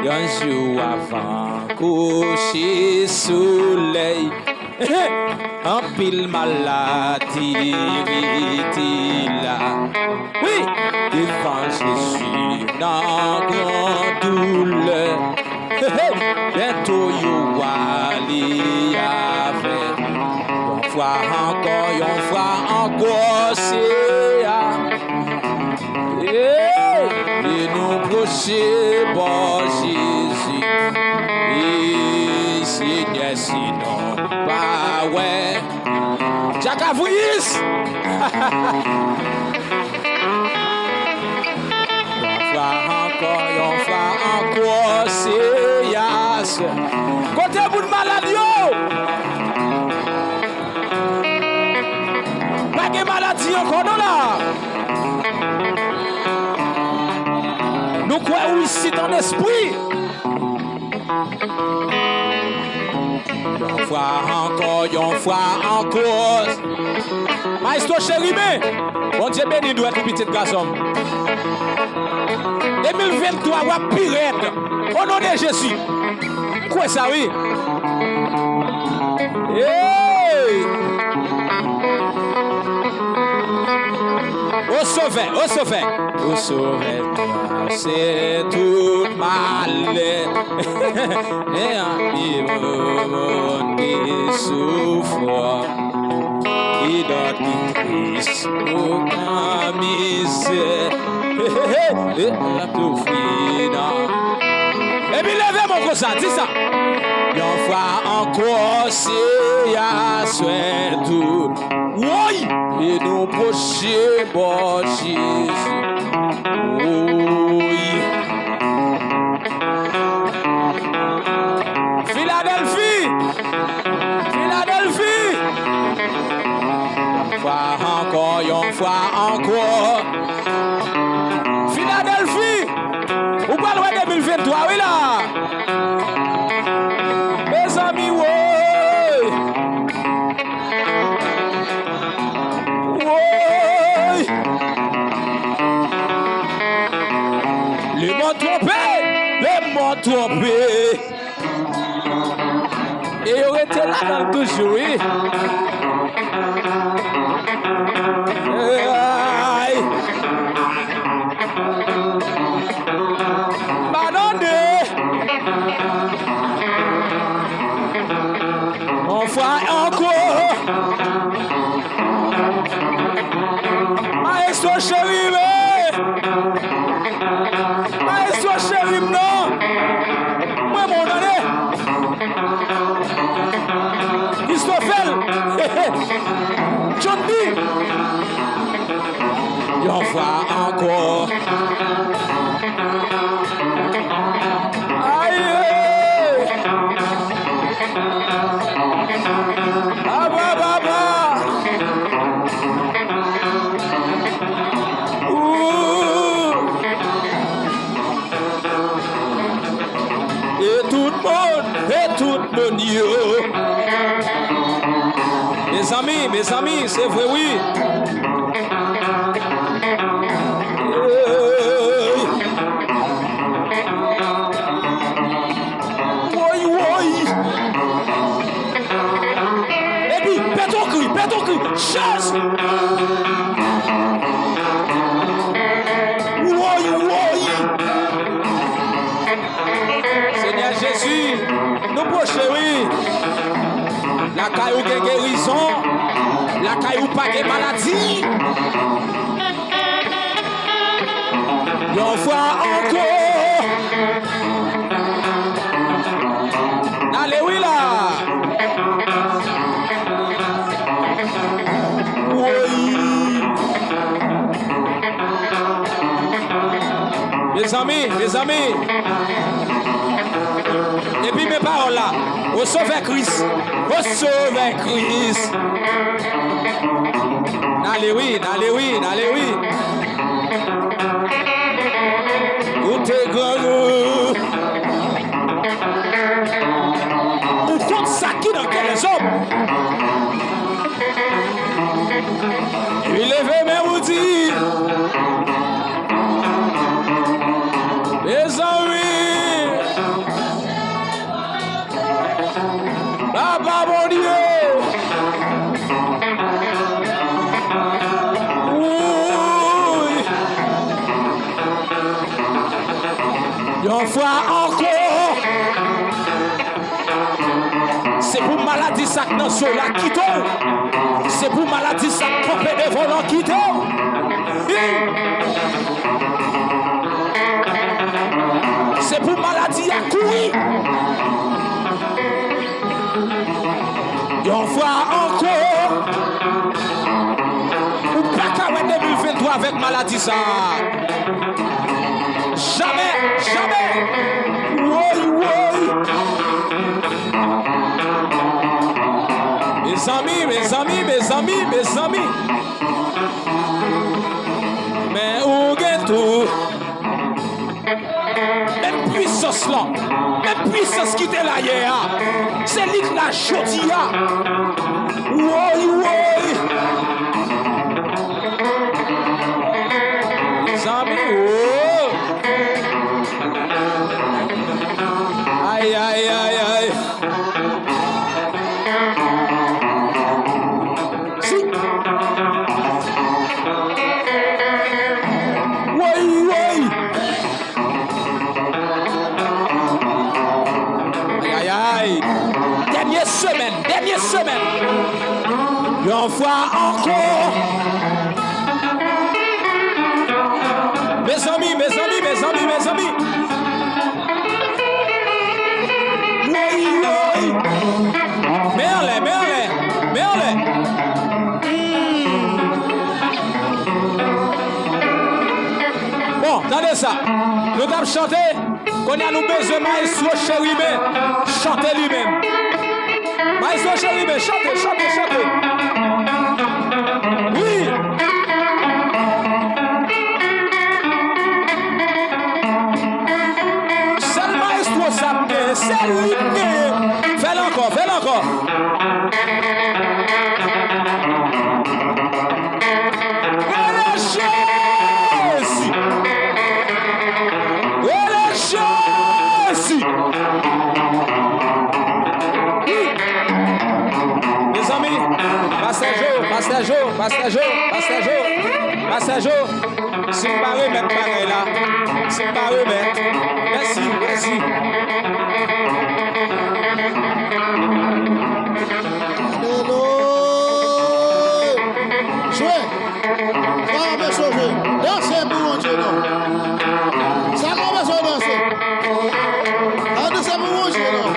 un jour avant coucher soleil, en pile maladie était là. Oui, devant Jésus dans grande douleur, bientôt you aller avec. Une fois encore, c'est et nous procher bon Jésus. Et Seigneur, sinon, pas ouais. Jacavouis! Une fois encore, c'est Yas. Côté bout de maladie, pas de maladie encore non là. Nous croyons ici dans l'esprit. Une fois encore. Maestro chéri, bon Dieu béni doit être petit garçon. 2023, ou pirate. Au nom de Jésus. Quoi ça, oui? Hey! Au sauvé, c'est tout mal. Et un monde qui souffre, qui donne qui triste, aucun misère. Et tout fina. Et puis levez mon cousin, dis ça. Une fois encore, c'est à soin tout. Oui, et nous procher, bon Jésus. Oui. Philadelphie. Une fois encore. Philadelphie. Ou pas loin 2023, oui là. Mes amis, oui. Oui. Les mots trompés. Et il aurait été là dans le toujours, oui. Maestro chéri, non. Moi, mon donné. Christophel. John D. Une fois encore. Aïe. Et tout le monde. Mes amis, c'est vrai, oui. Et puis, péton cri, chasse. Seigneur Jésus, nous prochons, oui. La caillou qui guérison, la caillou pas de maladie. Une fois encore. Allez, oui là. Oui. Mes amis. Et puis mes paroles là, au Sauveur Christ. Allez oui. Où t'es grand? Où compte ça qui dans quels hommes? Il lève mes outils. Mes amis. Papa mon Dieu. Oui. Une fois encore. C'est pour maladie ça dans sur la quitte. C'est pour maladie ça tromper des volants quitte. C'est pour maladie à courir. On voit encore. Ou pas qu'à 2023 avec maladie ça. Jamais, jamais. Oui, oui. Mes amis, mes amis, mes amis, mes amis. Mais où est tout? Même puissance là, même puissance qui était là hier, c'est lui qui l'a choisi. Oui, oui. Les amis, oh. Aïe, aïe, aïe, aïe. Si. Oui, oui. Dernière semaine. Une fois encore. Mes amis, mes amis, mes amis, mes amis. Oui, oui. Merle, merle, merle. Bon, attendez ça. Nous avons chanté. Qu'on a nous besoin de maestro chéri, chanter lui-même. Maestro chéri, chantez, chantez, chantez. Oui. C'est le maestro samedi, c'est lui. Fais-le encore, fais-le encore. Passager, c'est pas remettre pareil là. C'est pas remettre. Merci, merci. Hello. Jouez. Ah, mais jouez. Dansez pour mon Dieu, non. Ça m'a besoin de danser. Ah, dansez pour mon Dieu, non.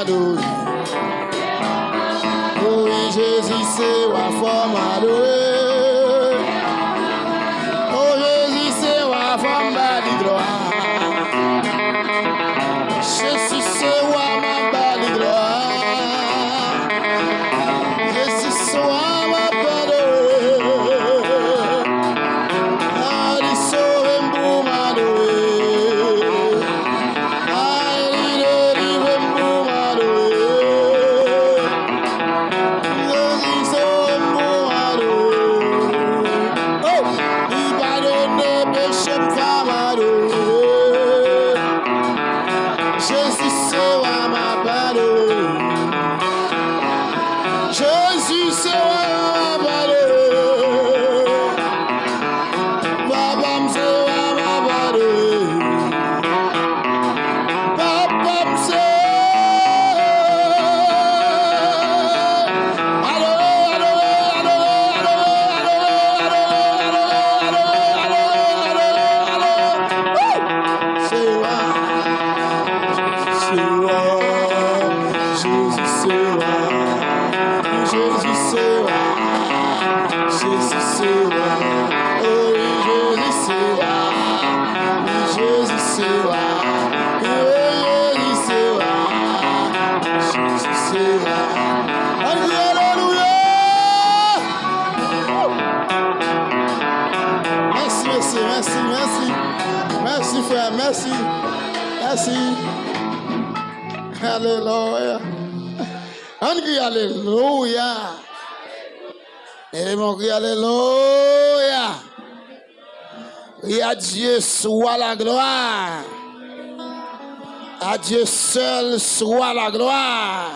adoré. Oui, Jésus, c'est la forme adorée. Oh, Jésus, c'est la forme de gloire. Jésus, c'est la forme de gloire. Jésus, c'est la forme de Merci frère, merci. Merci. Alléluia. On crie Alléluia. Et mon cri Alléluia. Et à Dieu soit la gloire. À Dieu seul soit la gloire.